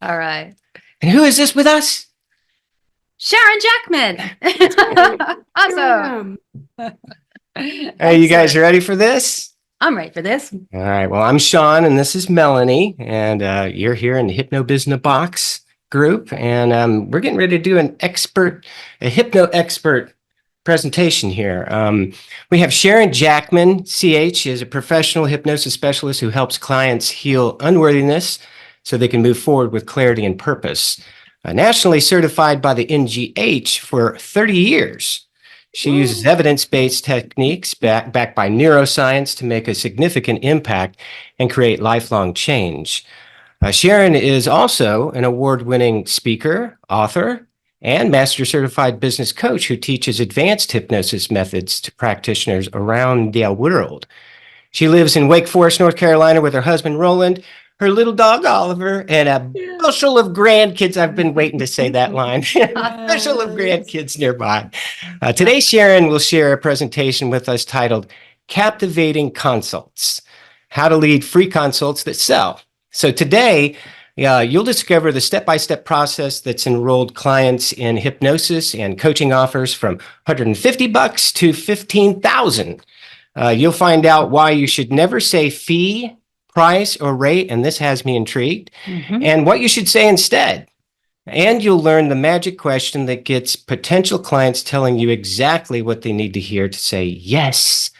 All right. And who is this with us? Sharon Jackman. Hey, here I Awesome. am. Are you guys Excellent. ready for this? I'm ready for this. All right. Well, I'm Sean, and this is Melanie, and you're here in the HypnoBiz-in-a-Box group, and we're getting ready to do a hypno expert presentation here. We have Sharon Jackman, CH, is a professional hypnosis specialist who helps clients heal unworthiness so they can move forward with clarity and purpose. Nationally certified by the NGH for 30 years. She uses Woo. evidence-based techniques backed by neuroscience to make a significant impact and create lifelong change. Sharon is also an award-winning speaker, author, and master certified business coach who teaches advanced hypnosis methods to practitioners around the world. She lives in Wake Forest, North Carolina with her husband, Roland, her little dog, Oliver, and a Yeah. bushel of grandkids. I've been waiting to say that line. A bushel of Yes. grandkids nearby. Today, Sharon will share a presentation with us titled Captivating Consults, How to Lead Free Consults That Sell. So today, you'll discover the step-by-step process that's enrolled clients in hypnosis and coaching offers from $150 to $15,000. You'll find out why you should never say fee, price, or rate, and this has me intrigued, and what you should say instead. And you'll learn the magic question that gets potential clients telling you exactly what they need to hear to say, yes,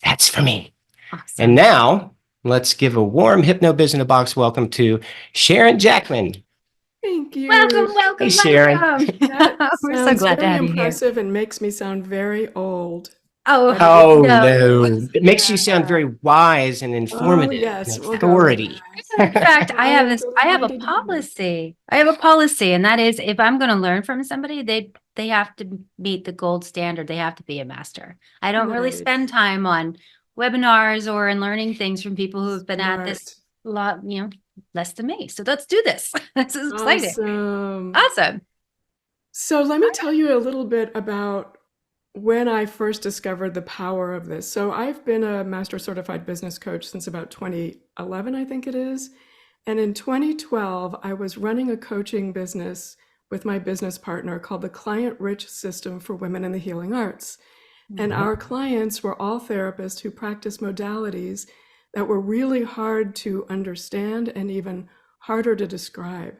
that's for me. Awesome. And now, let's give a warm HypnoBiz-in-a-Box welcome to Sharon Jackman. Thank you. Welcome. Hey, Sharon. That We're so sounds glad to very have you here. impressive and makes me sound very old. Oh, Oh, no. no. It makes you sound very wise and Oh, informative yes. and We'll authority. In fact, I have this. I have a delighted to be here. policy. I have a policy, and that is, if I'm going to learn from somebody, they have to meet the gold standard. They have to be a master. I don't really Nice. spend time on webinars or in learning things from people who have been at this Smart. lot, less than me. So let's do this. This is exciting. Awesome. Awesome. So let me tell you a little bit about when I first discovered the power of this. So I've been a master certified business coach since about 2011, I think it is. And in 2012, I was running a coaching business with my business partner called the Client Rich System for Women in the Healing Arts. And our clients were all therapists who practice modalities that were really hard to understand and even harder to describe.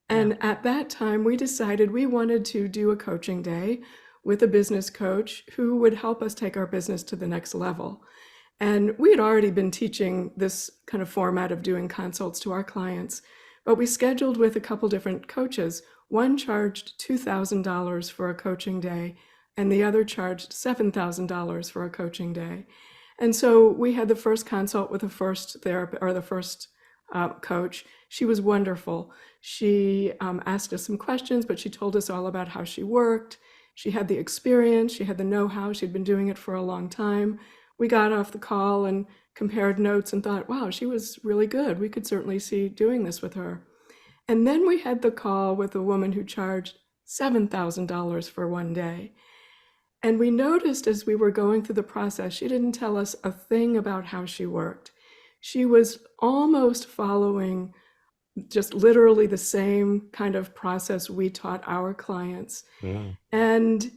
And at that time, we decided we wanted to do a coaching day with a business coach who would help us take our business to the next level. And we had already been teaching this kind of format of doing consults to our clients, but we scheduled with a couple different coaches. One charged $2,000 for a coaching day, and the other charged $7,000 for a coaching day. And so we had the first consult with the first therapist or the first coach. She was wonderful. She asked us some questions, but she told us all about how she worked. She had the experience, she had the know-how, she'd been doing it for a long time. We got off the call and compared notes and thought, wow, she was really good. We could certainly see doing this with her. And then we had the call with a woman who charged $7,000 for one day. And we noticed as we were going through the process, she didn't tell us a thing about how she worked. She was almost following just literally the same kind of process we taught our clients. And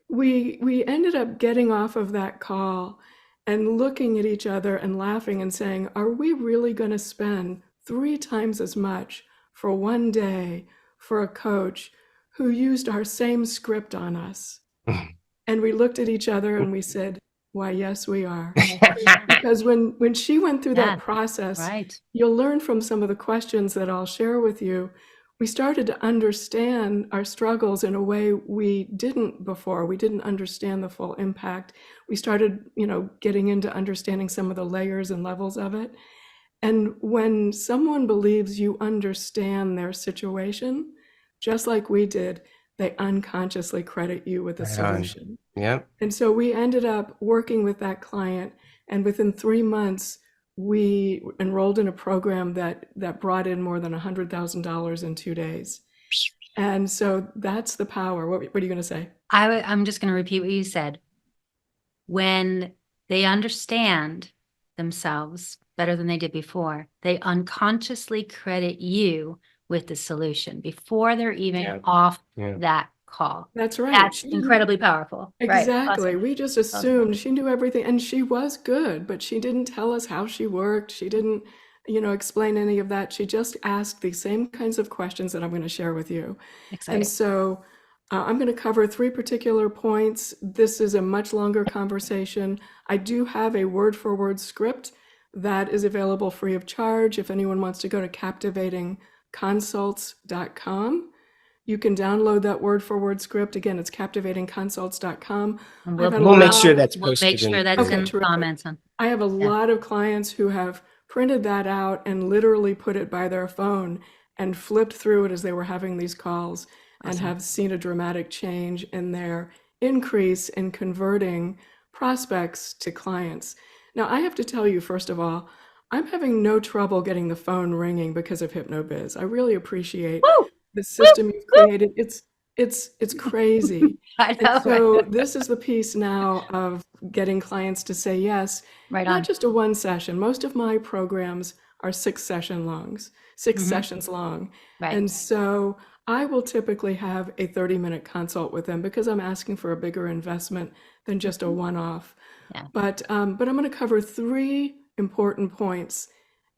we ended up getting off of that call and looking at each other and laughing and saying, are we really going to spend 3 times as much for one day for a coach who used our same script on us? And we looked at each other and we said, why, yes, we are. Because when she went through that process, Right. you'll learn from some of the questions that I'll share with you. We started to understand our struggles in a way we didn't before. We didn't understand the full impact. We started, getting into understanding some of the layers and levels of it. And when someone believes you understand their situation, just like we did, they unconsciously credit you with a solution. Yep. And so we ended up working with that client, and within 3 months, we enrolled in a program that brought in more than $100,000 in 2 days. And so that's the power. What are you going to say? I'm just going to repeat what you said. When they understand themselves better than they did before, they unconsciously credit you with the solution before they're even Yeah. off Yeah. that call. That's right. That's She didn't- incredibly powerful. Right. Exactly. Awesome. We just assumed she knew everything, and she was good, but she didn't tell us how she worked. She didn't, explain any of that. She just asked the same kinds of questions that I'm going to share with you. Exciting. And so I'm going to cover 3 particular points. This is a much longer conversation. I do have a word-for-word script that is available free of charge. If anyone wants to go to captivatingconsults.com, you can download that word-for-word script. Again, it's captivatingconsults.com. And I've had a We'll make lot- sure that's We'll posted. make sure in- that's Okay, in the terrific. comments. I have a lot of clients who have printed that out and literally put it by their phone and flipped through it as they were having these calls and Awesome. have seen a dramatic change in their increase in converting prospects to clients. Now, I have to tell you, first of all, I'm having no trouble getting the phone ringing because of HypnoBiz. I really appreciate Woo! the system you've created. It's crazy. I And know, so right? this is the piece now of getting clients to say yes. Right Not on. just a 1 session. Most of my programs are 6 sessions Mhm. long. Right. And so I will typically have a 30-minute consult with them because I'm asking for a bigger investment than just a one-off. Yeah. But I'm going to cover 3 important points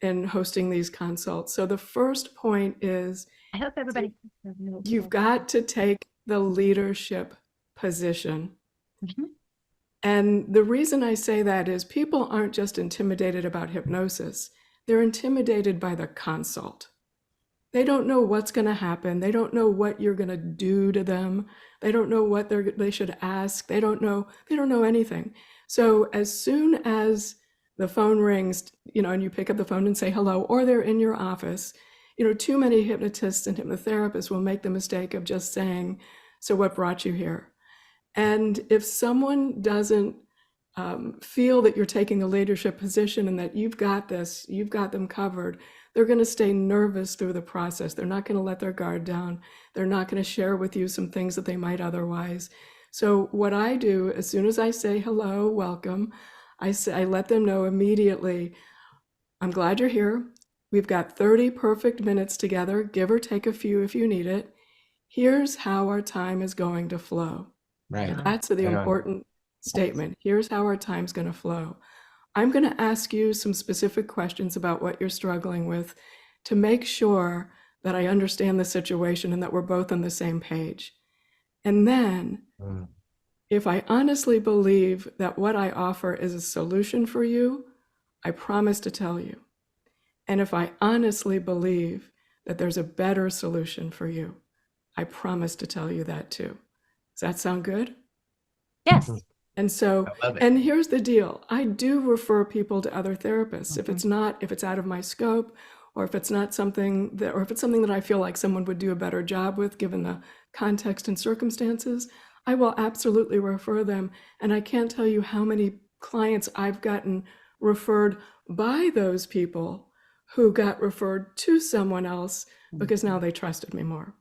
in hosting these consults. So the first point is I hope everybody. you've got to take the leadership position. Mhm. And the reason I say that is people aren't just intimidated about hypnosis, they're intimidated by the consult. They don't know what's going to happen. They don't know what you're going to do to them. They don't know what they should ask. They don't know anything. So as soon as the phone rings, and you pick up the phone and say hello, or they're in your office, too many hypnotists and hypnotherapists will make the mistake of just saying, "So what brought you here?" And if someone doesn't feel that you're taking a leadership position and that you've got this, you've got them covered, they're going to stay nervous through the process. They're not going to let their guard down. They're not going to share with you some things that they might otherwise. So what I do, as soon as I say hello, welcome, I let them know immediately, "I'm glad you're here. We've got 30 perfect minutes together, give or take a few if you need it. Here's how our time is going to flow." Right. That's the Right on. important statement. Here's how our time's going to flow. I'm going to ask you some specific questions about what you're struggling with to make sure that I understand the situation and that we're both on the same page. And then, Mm. if I honestly believe that what I offer is a solution for you, I promise to tell you. And if I honestly believe that there's a better solution for you, I promise to tell you that too. Does that sound good? Yes. And so, I love it. and here's the deal. I do refer people to other therapists. If Mhm. it's out of my scope, or if it's not something that, or if it's something that I feel like someone would do a better job with, given the context and circumstances, I will absolutely refer them. And I can't tell you how many clients I've gotten referred by those people who got referred to someone else because now they trusted me more.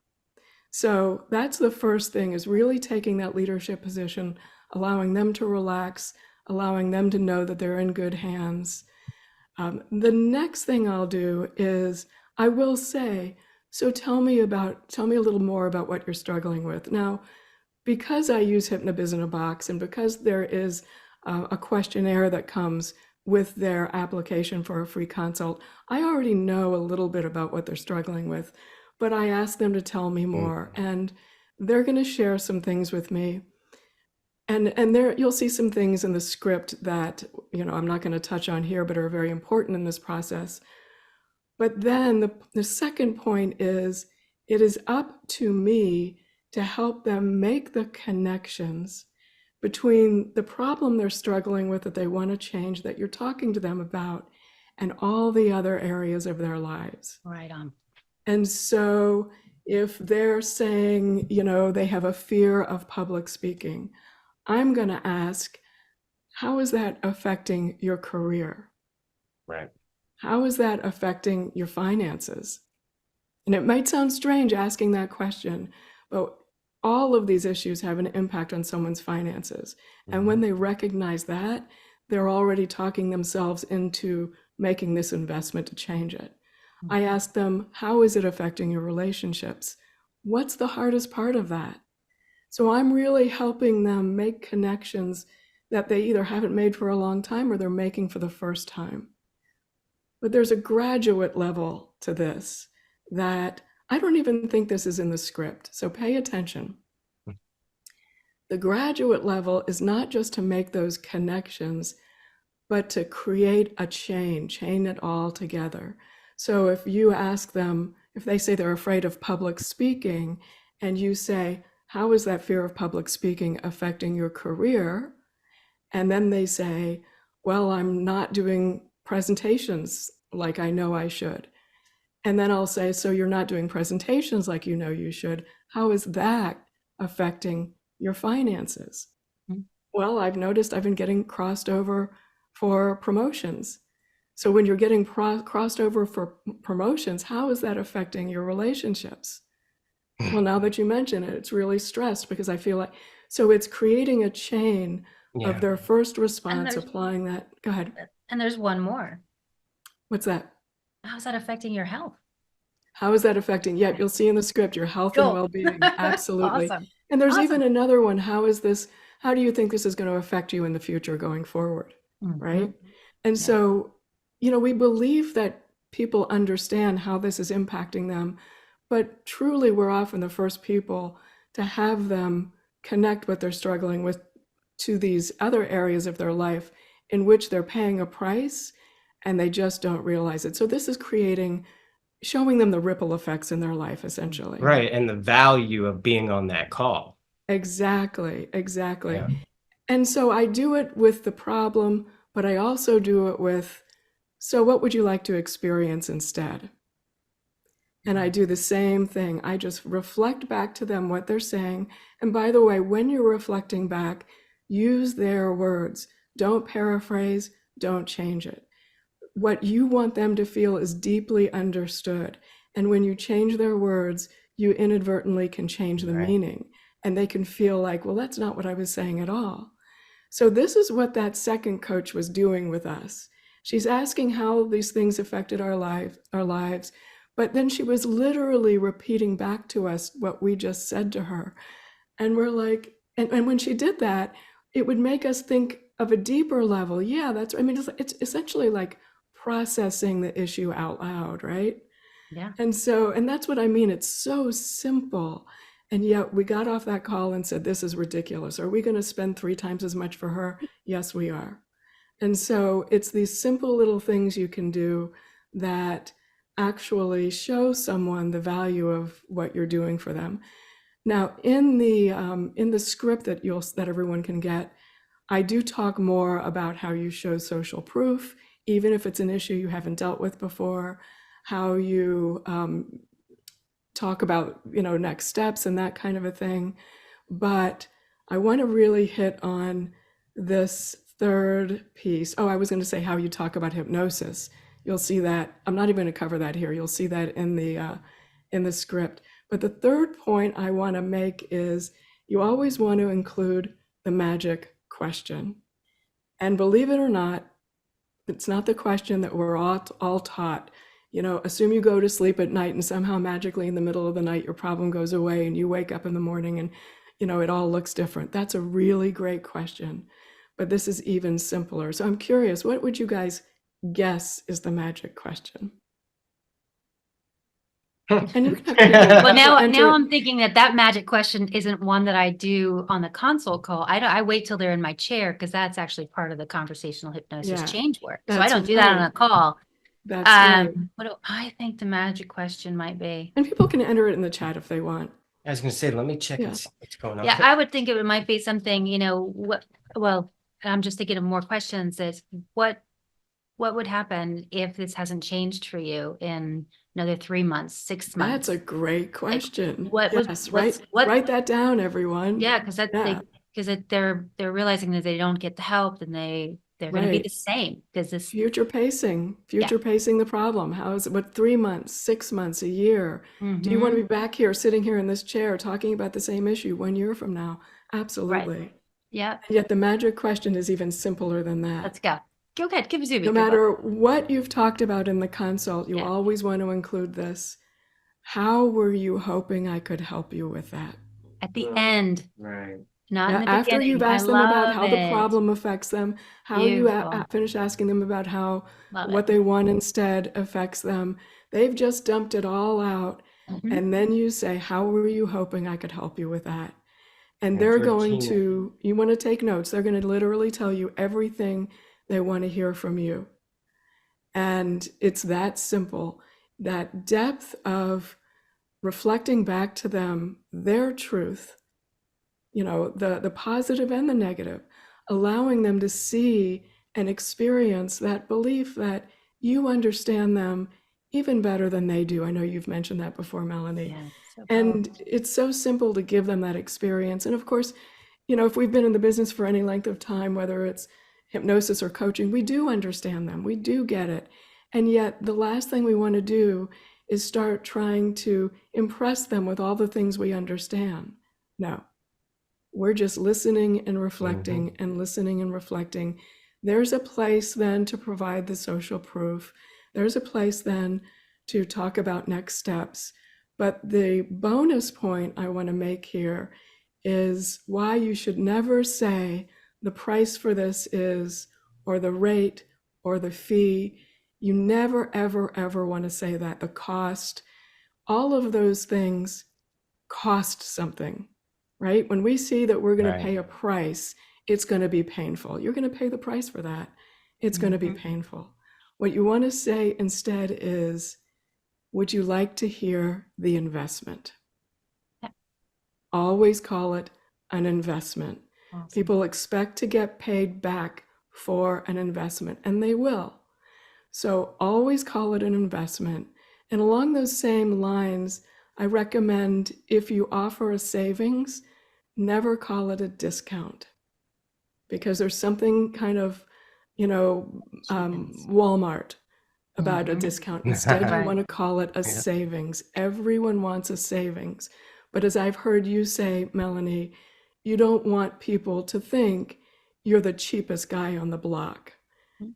So that's the first thing, is really taking that leadership position, allowing them to relax, allowing them to know that they're in good hands. The next thing I'll do is I will say, "So tell me a little more about what you're struggling with." Now, because I use HypnoBiz-in-a-Box and because there is a questionnaire that comes with their application for a free consult, I already know a little bit about what they're struggling with, but I ask them to tell me more, and they're going to share some things with me. And there you'll see some things in the script that, I'm not going to touch on here, but are very important in this process. But then the second point is, it is up to me to help them make the connections between the problem they're struggling with that they want to change, that you're talking to them about, and all the other areas of their lives. Right on. And so if they're saying, they have a fear of public speaking, I'm going to ask, how is that affecting your career? Right. How is that affecting your finances? And it might sound strange asking that question, but all of these issues have an impact on someone's finances. And when they recognize that, they're already talking themselves into making this investment to change it. I ask them, how is it affecting your relationships? What's the hardest part of that? So I'm really helping them make connections that they either haven't made for a long time or they're making for the first time. But there's a graduate level to this that I don't even think this is in the script. So pay attention. The graduate level is not just to make those connections, but to create a chain it all together. So if you ask them, if they say they're afraid of public speaking, and you say, how is that fear of public speaking affecting your career? And then they say, well, I'm not doing presentations like I know I should. And then I'll say, so you're not doing presentations like you know you should. How is that affecting your finances? Mm-hmm. Well, I've noticed I've been getting crossed over for promotions. So when you're getting crossed over for promotions, how is that affecting your relationships? Well, now that you mention it, it's really stressed because I feel like, so it's creating a chain of their first response, applying that. Go ahead. And there's one more. What's that? How's that affecting your health? How is that affecting? Yeah, you'll see in the script, your health and well-being. Absolutely. Awesome. And there's even another one. How do you think this is going to affect you in the future going forward? Right? And so, we believe that people understand how this is impacting them, but truly we're often the first people to have them connect what they're struggling with to these other areas of their life in which they're paying a price and they just don't realize it. So this is showing them the ripple effects in their life, essentially. Right. And the value of being on that call. Exactly. Yeah. And so I do it with the problem, but I also do it with, so what would you like to experience instead? And I do the same thing. I just reflect back to them what they're saying. And by the way, when you're reflecting back, use their words. Don't paraphrase, don't change it. What you want them to feel is deeply understood. And when you change their words, you inadvertently can change the meaning. And they can feel like, well, that's not what I was saying at all. So this is what that second coach was doing with us. She's asking how these things affected our lives, but then she was literally repeating back to us what we just said to her. And we're like, and when she did that, it would make us think of a deeper level. Yeah, it's essentially like processing the issue out loud, right? Yeah. And that's what I mean. It's so simple. And yet we got off that call and said, this is ridiculous. Are we going to spend 3 times as much for her? Yes, we are. And so it's these simple little things you can do that actually show someone the value of what you're doing for them. Now, in the script that everyone can get, I do talk more about how you show social proof, even if it's an issue you haven't dealt with before, how you talk about, next steps and that kind of a thing. But I want to really hit on this third piece. Oh, I was going to say how you talk about hypnosis. You'll see that. I'm not even going to cover that here. You'll see that in the script. But the third point I want to make is you always want to include the magic question. And believe it or not, it's not the question that we're all taught. Assume you go to sleep at night and somehow magically in the middle of the night, your problem goes away and you wake up in the morning and, it all looks different. That's a really great question. But this is even simpler. So I'm curious, what would you guys guess is the magic question? And you can well, now I'm thinking that magic question isn't one that I do on the consult call. I wait till they're in my chair because that's actually part of the conversational hypnosis change work. So I don't do that on a call. That's right. What do I think the magic question might be? And people can enter it in the chat if they want. I was going to say, let me check and see what's going on. Yeah, I would think it might be something, well, I'm just thinking of more questions. Is what would happen if this hasn't changed for you in another 3 months, 6 months? That's a great question. Write that down, everyone. Yeah, because they're realizing that they don't get the help, and they're going to be the same because this future pacing the problem. How is it? What 3 months, 6 months, a year? Do you want to be back here, sitting here in this chair, talking about the same issue 1 year from now? Absolutely. Right. Yeah. And yet the magic question is even simpler than that. Let's go. Go ahead, give it to me. No Go on. matter what you've talked about in the consult, you Yeah. always want to include this. How were you hoping I could help you with that? At the end, Right. not in Yeah, the after you've beginning. I asked them about love how the it. problem affects them, how you Beautiful. finish asking them about how Love what it. they want instead affects them, they've just dumped it all out. Mhm. And then you say, how were you hoping I could help you with that? And Yeah, they're very going keen. to, you want to take notes, they're going to literally tell you everything they want to hear from you. And it's that simple. That depth of reflecting back to them their truth, the positive and the negative, allowing them to see and experience that belief that you understand them even better than they do. I know you've mentioned that before, Melanie. Yeah, so And powerful. it's so simple to give them that experience. And of course, if we've been in the business for any length of time, whether it's hypnosis or coaching, we do understand them. We do get it. And yet, the last thing we want to do is start trying to impress them with all the things we understand. No, we're just listening and reflecting and listening and reflecting. There's a place then to provide the social proof. There's a place then to talk about next steps. But the bonus point I want to make here is why you should never say the price for this is, or the rate, or the fee. You never, ever, ever want to say that. The cost, all of those things cost something, right? When we see that we're going to pay a price, it's going to be painful. You're going to pay the price for that. It's going to be painful. What you want to say instead is, would you like to hear the investment? Yeah. Always call it an investment. Awesome. People expect to get paid back for an investment, and they will. So always call it an investment. And along those same lines, I recommend if you offer a savings, never call it a discount, because there's something kind of, Walmart about a discount. Instead, you Right. want to call it a savings. Everyone wants a savings. But as I've heard you say, Melanie, you don't want people to think you're the cheapest guy on the block.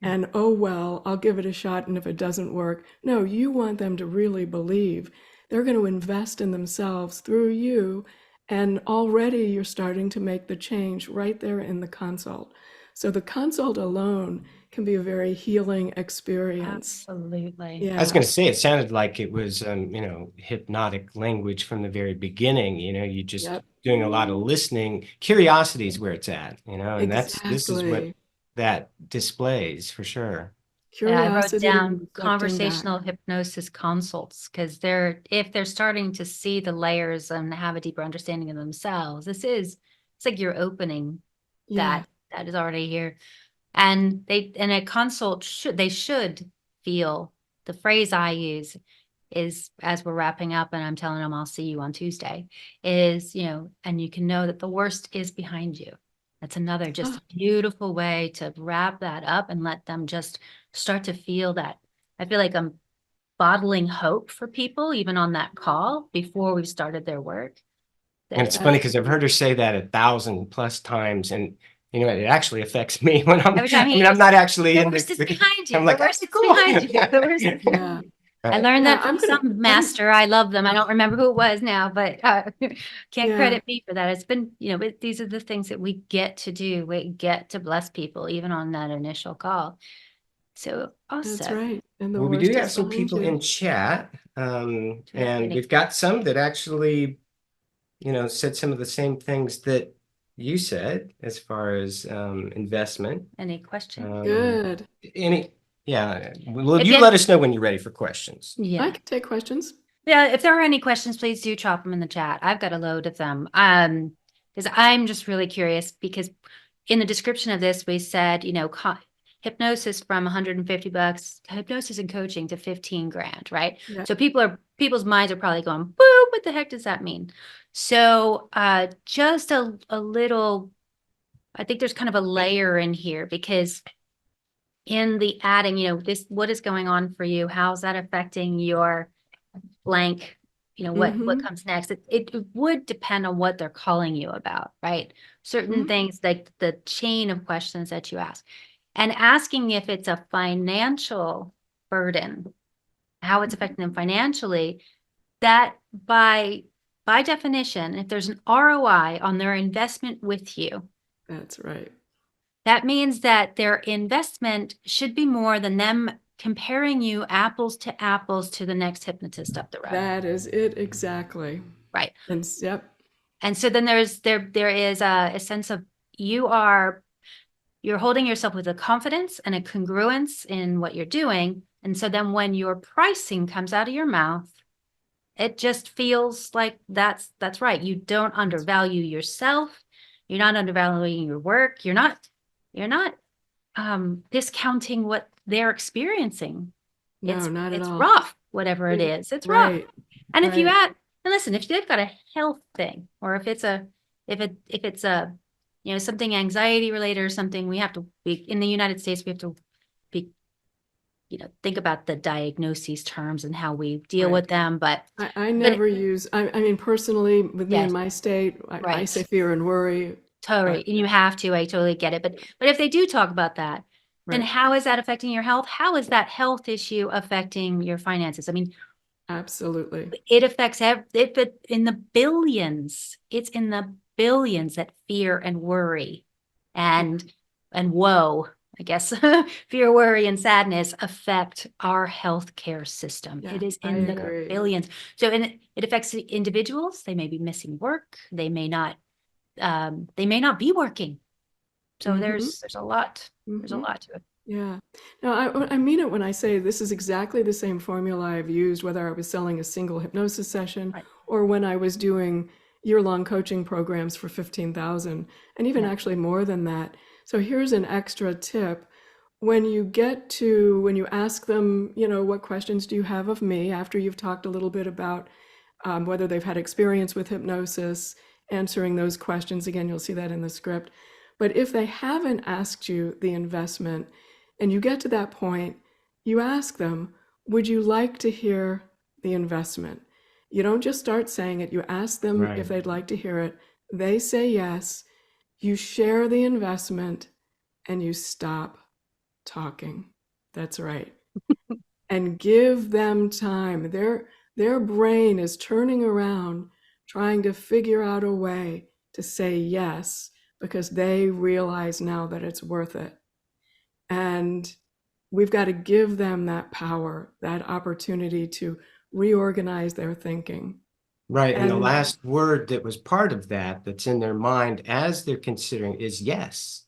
And, oh, well, I'll give it a shot, and if it doesn't work. No, you want them to really believe they're going to invest in themselves through you. And already you're starting to make the change right there in the consult. So the consult alone can be a very healing experience. Absolutely. Yeah. I was going to say, it sounded like it was, hypnotic language from the very beginning. You just Yep. doing a lot of listening. Curiosity is where it's at, and this is what Exactly. that displays for sure. Yeah, I wrote Curiosity and down reflecting back. conversational hypnosis consults because if they're starting to see the layers and have a deeper understanding of themselves, it's like you're opening Yeah. that is already here. And a consult should feel, the phrase I use is, as we're wrapping up and I'm telling them I'll see you on Tuesday, is, and you can know that the worst is behind you. That's another just beautiful way to wrap that up and let them just start to feel that. I feel like I'm bottling hope for people, even on that call before we've started their work. And it's funny because I've heard her say that 1,000+ times, and it actually affects me when I'm. Every time I'm not actually the in worst is behind you. I'm like, The worst is cool. behind you. The worst is behind you. I learned that from some master. I love them. I don't remember who it was now, but can't credit me for that. It's been, these are the things that we get to do. We get to bless people, even on that initial call. So awesome. That's right. And the Well, we worst do have is some behind people you. in chat, and we've got some that actually, said some of the same things that you said as far as investment. Any questions? Good. Yeah. Well, If you you- let us know when you're ready for questions. Yeah. I can take questions. Yeah, if there are any questions, please do drop them in the chat. I've got a load of them. Because I'm just really curious, because in the description of this, we said, hypnosis from $150, hypnosis and coaching to 15 grand, right? Yeah. So people's minds are probably going, boo, what the heck does that mean? So just a little, I think there's kind of a layer in here, because in the adding, what is going on for you? How's that affecting your blank, what comes next? It would depend on what they're calling you about, right? Certain things, like the chain of questions that you ask. and asking if it's a financial burden, how it's affecting them financially, that by definition, if there's an ROI on their investment with you, That's right. that means that their investment should be more than them comparing you apples to the next hypnotist up the road. That is it exactly. Right. And yep. And so then there is a sense of you're holding yourself with a confidence and a congruence in what you're doing. And so then when your pricing comes out of your mouth, it just feels like that's right. You don't undervalue yourself. You're not undervaluing your work. You're not discounting what they're experiencing. No, not at it's all. rough, whatever it is. It's rough. Right. And if you right. add, and listen, if they've got a health thing, or if it's a something anxiety related or something, we have to be in the United States, we have to be, think about the diagnoses terms and how we deal Right. with them. But I never use, I mean, personally, with me Yes. in my state, I Right. say fear and worry. totally, and you have to, I totally get it. But if they do talk about that, then Right. how is that affecting your health? How is that health issue affecting your finances? I mean, Absolutely. it affects it in the billions. It's in the billions that fear and worry and woe, I guess, fear, worry, and sadness affect our healthcare system. Yeah, It is I in the agree. billions. So it affects the individuals. They may be missing work. They may not be working. So Mhm. there's a lot. There's a Mhm. lot to it. Yeah. No, I mean it when I say this is exactly the same formula I've used, whether I was selling a single hypnosis session Right. or when I was doing year-long coaching programs for 15,000 and even Yeah. actually more than that. So here's an extra tip. When you ask them, what questions do you have of me after you've talked a little bit about whether they've had experience with hypnosis, answering those questions. Again, you'll see that in the script. But if they haven't asked you the investment, and you get to that point, you ask them, would you like to hear the investment? You don't just start saying it. You ask them Right. if they'd like to hear it. They say yes. You share the investment and you stop talking. That's right. And give them time. Their brain is turning around, trying to figure out a way to say yes, because they realize now that it's worth it. And we've got to give them that power, that opportunity to reorganize their thinking. Right. And the And- last word that was part of that's in their mind as they're considering is yes.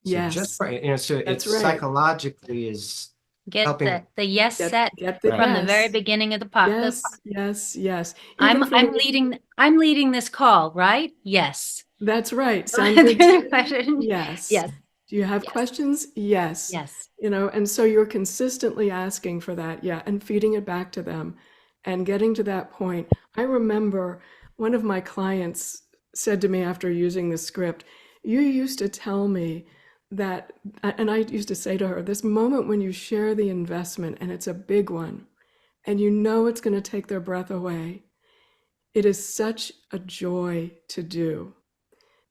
So Yes, just so that's it's right. psychologically is Get helping. the yes set Get the from the very yes. beginning of the pot. Yes. Even from I'm leading this call, right? Yes. That's right. Sound good to you? Question? Yes. Yes. Do you have Yes. questions? Yes. Yes. And so you're consistently asking for that, and feeding it back to them and getting to that point. I remember one of my clients said to me after using the script, you used to tell me that, and I used to say to her, this moment when you share the investment and it's a big one, and it's going to take their breath away, it is such a joy to do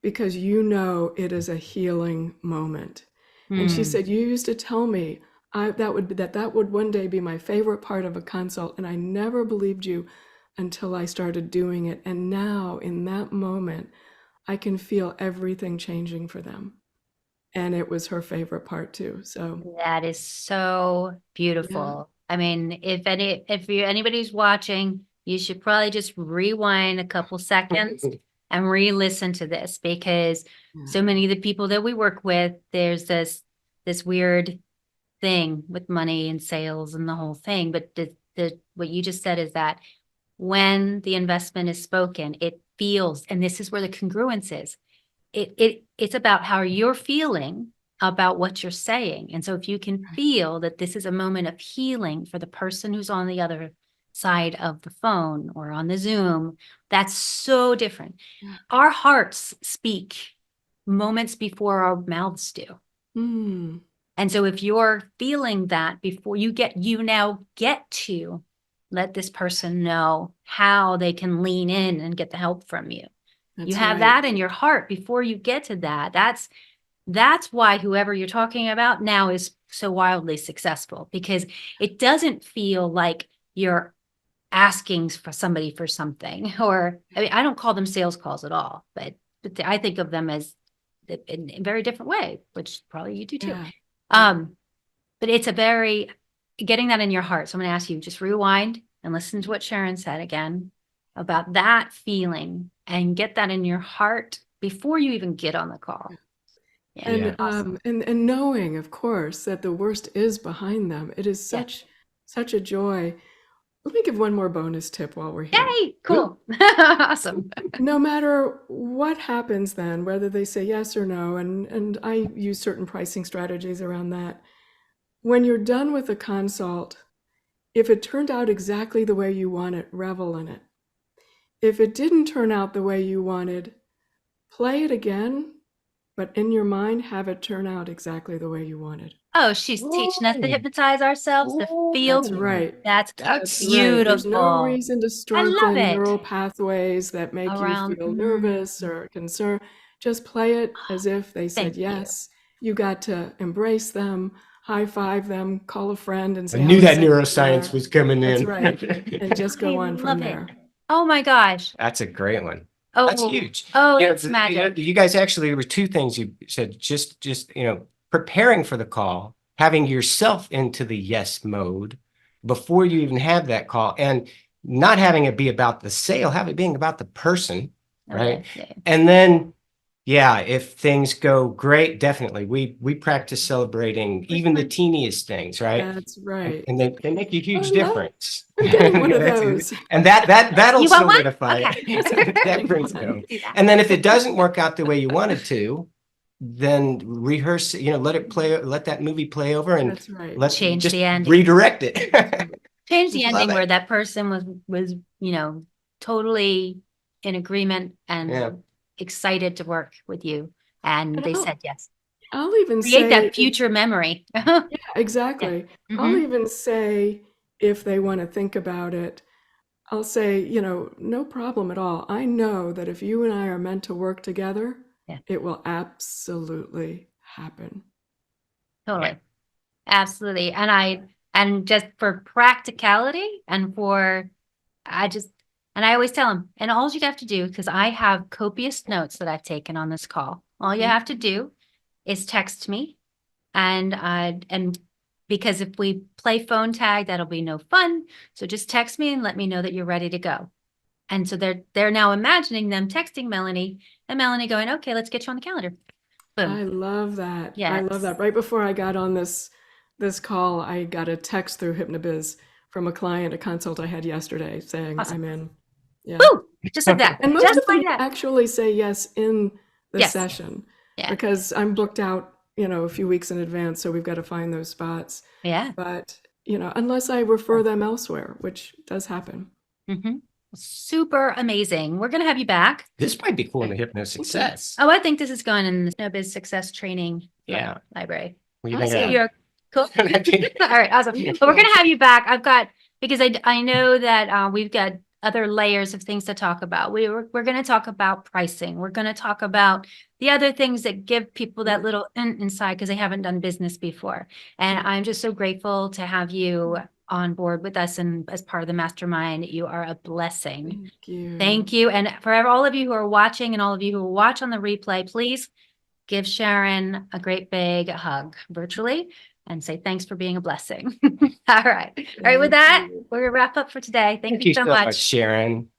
because it is a healing moment. And she said, you used to tell me that would one day be my favorite part of a consult, and I never believed you until I started doing it. And now in that moment, I can feel everything changing for them. And it was her favorite part too. So That is so beautiful. I mean, if anybody's watching, you should probably just rewind a couple seconds and re-listen to this, because so many of the people that we work with, there's this weird thing with money and sales and the whole thing. But what you just said is that when the investment is spoken, it feels, and this is where the congruence is. It's about how you're feeling about what you're saying. And so if you can feel that this is a moment of healing for the person who's on the other side of the phone or on the Zoom, that's so different. Yeah. Our hearts speak moments before our mouths do. And so if you're feeling that before you now get to let this person know how they can lean in and get the help from you. That's You have right. that in your heart before you get to that. That's why whoever you're talking about now is so wildly successful, because it doesn't feel like you're asking for somebody for something, or I mean, I don't call them sales calls at all, but I think of them as in a very different way, which probably you do too. Yeah. But it's a very getting that in your heart. So I'm going to ask you just rewind and listen to what Sharon said again about that feeling and get that in your heart before you even get on the call. Yeah. And Awesome. and knowing, of course, that the worst is behind them. It is Yeah. such a joy. Let me give one more bonus tip while we're here. Yay, cool. Awesome. No matter what happens then, whether they say yes or no, and I use certain pricing strategies around that. When you're done with a consult, if it turned out exactly the way you want it, revel in it. If it didn't turn out the way you wanted, play it again, but in your mind, have it turn out exactly the way you wanted. Oh, she's teaching us to hypnotize ourselves, to feel. That's right. That's That's beautiful. right. There's no reason to love strengthen it. neural pathways that make Around- you feel nervous or concerned. Just play it as if they said Thank you. yes. You got to embrace them, high five them, call a friend and say, I knew "How that was it?" neuroscience was coming That's in. right. And just go I on from love there. it. Oh my gosh. That's a great one. Oh, That's huge. Oh, You know, it's magic. you guys actually, there were two things you said, just, preparing for the call, having yourself into the yes mode before you even have that call, and not having it be about the sale, have it being about the person, right? Okay, yeah. And then, yeah, if things go great, definitely. We practice celebrating even the teeniest things, right? That's right. And they make a huge I love- difference. I'm getting one of That's- those. And that'll You want one? solidify Okay. it. That brings it home. Do that. And then if it doesn't work out the way you wanted to, then rehearse, let it play, let that movie play over, and That's right. let's Change just the ending. redirect it. Change the Love ending it. where that person was totally in agreement and Yeah. excited to work with you, and they Oh, said yes. I'll even Create say that future memory. exactly. I'll Mhm. even say, if they want to think about it, I'll say, no problem at all. I know that if you and I are meant to work together, Yeah. it will absolutely happen. Totally. Absolutely. And just for practicality and I always tell them, and all you have to do, because I have copious notes that I've taken on this call, all you Mhm. have to do is text me, and because if we play phone tag, that'll be no fun. So just text me and let me know that you're ready to go. And so they're now imagining them texting Melanie and Melanie going, okay, let's get you on the calendar. Boom. I love that. I Yes. love that. Right before I got on this call, I got a text through HypnoBiz from a client, a consult I had yesterday, saying Awesome. I'm in. Yeah. Woo! Just like that. And most Just of them like that. actually say yes in the Yes. session, Yeah. because I'm booked out, a few weeks in advance, so we've got to find those spots. Yeah. But, unless I refer them elsewhere, which does happen. Mm-hmm. Super amazing. We're going to have you back. This might be cool in the Hypno Success. Oh, I think this is going in the HypnoBiz Success Training Yeah. Library. What do you think Awesome. of that? You're cool. All right, awesome. But we're going to have you back. Because I know that we've got other layers of things to talk about. We're going to talk about pricing. We're going to talk about the other things that give people that little inside because they haven't done business before. And I'm just so grateful to have you on board with us and as part of the mastermind. You are a blessing. Thank you. Thank you. And for all of you who are watching and all of you who will watch on the replay, please give Sharon a great big hug virtually and say thanks for being a blessing. All right. All right. With Thank that, you. we're going to wrap up for today. Thank Thank you you so so much, much. Sharon.